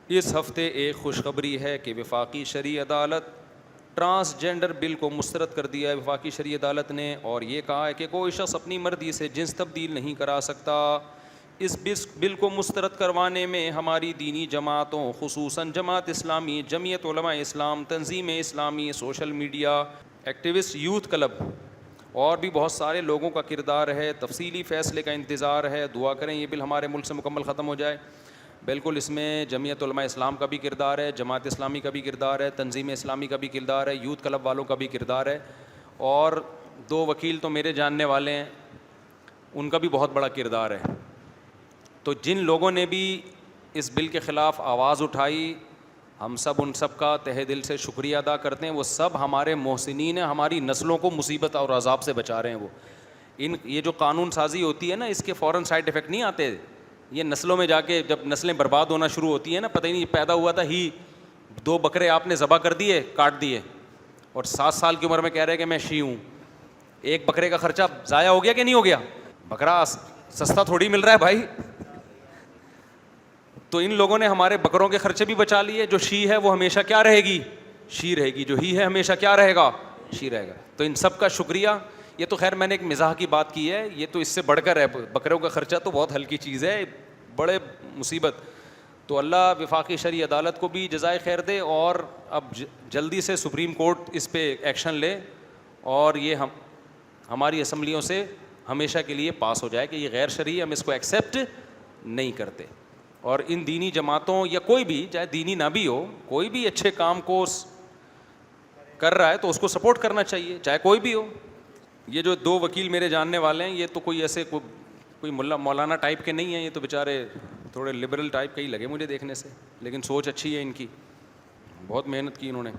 اس ہفتے ایک خوشخبری ہے کہ وفاقی شرعی عدالت ٹرانسجینڈر بل کو مسترد کر دیا ہے وفاقی شرعی عدالت نے، اور یہ کہا ہے کہ کوئی شخص اپنی مرضی سے جنس تبدیل نہیں کرا سکتا۔ اس بل کو مسترد کروانے میں ہماری دینی جماعتوں، خصوصاً جماعت اسلامی، جمعیت علماء اسلام، تنظیم اسلامی، social media activist, youth club اور بھی بہت سارے لوگوں کا کردار ہے۔ تفصیلی فیصلے کا انتظار ہے۔ دعا کریں یہ بل ہمارے ملک سے مکمل ختم ہو جائے۔ بالکل، اس میں جمعیت علماء اسلام کا بھی کردار ہے، جماعت اسلامی کا بھی کردار ہے، تنظیم اسلامی کا بھی کردار ہے، یوتھ کلب والوں کا بھی کردار ہے، اور دو وکیل تو میرے جاننے والے ہیں، ان کا بھی بہت بڑا کردار ہے۔ تو جن لوگوں نے بھی اس بل کے خلاف آواز اٹھائی، ہم سب ان سب کا تہہ دل سے شکریہ ادا کرتے ہیں۔ وہ سب ہمارے محسنین ہیں، ہماری نسلوں کو مصیبت اور عذاب سے بچا رہے ہیں۔ وہ یہ جو قانون سازی ہوتی ہے نا، اس کے فوراً سائڈ ایفیکٹ نہیں آتے۔ یہ نسلوں میں جا کے جب نسلیں برباد ہونا شروع ہوتی ہیں نا، پتہ ہی نہیں پیدا ہوا تھا ہی 2 بکرے آپ نے ذبح کر دیے، کاٹ دیے، اور 7 سال کی عمر میں کہہ رہے کہ میں شیعہ ہوں۔ ایک بکرے کا خرچہ ضائع ہو گیا کہ نہیں ہو گیا؟ بکرا سستا تھوڑی مل رہا ہے بھائی۔ تو ان لوگوں نے ہمارے بکروں کے خرچے بھی بچا لیے۔ جو شیعہ ہے وہ ہمیشہ کیا رہے گی؟ شیعہ رہے گی۔ جو ہی ہے ہمیشہ کیا رہے گا؟ شیعہ رہے گا۔ تو ان سب کا شکریہ۔ یہ تو خیر میں نے ایک مزاح کی بات کی ہے، یہ تو اس سے بڑھ کر ہے۔ بکروں کا خرچہ تو بہت ہلکی چیز ہے، بڑے مصیبت۔ تو اللہ وفاقی شرعی عدالت کو بھی جزائے خیر دے، اور اب جلدی سے سپریم کورٹ اس پہ ایکشن لے، اور یہ ہماری اسمبلیوں سے ہمیشہ کے لیے پاس ہو جائے کہ یہ غیر شرعی، ہم اس کو ایکسیپٹ نہیں کرتے۔ اور ان دینی جماعتوں یا کوئی بھی، چاہے دینی نہ بھی ہو، کوئی بھی اچھے کام کو کر رہا ہے تو اس کو سپورٹ کرنا چاہیے، چاہے کوئی بھی ہو۔ یہ جو 2 وکیل میرے جاننے والے ہیں، یہ تو کوئی ایسے کوئی مولانا ٹائپ کے نہیں ہیں، یہ تو بیچارے تھوڑے لبرل ٹائپ کے ہی لگے مجھے دیکھنے سے، لیکن سوچ اچھی ہے ان کی، بہت محنت کی انہوں نے۔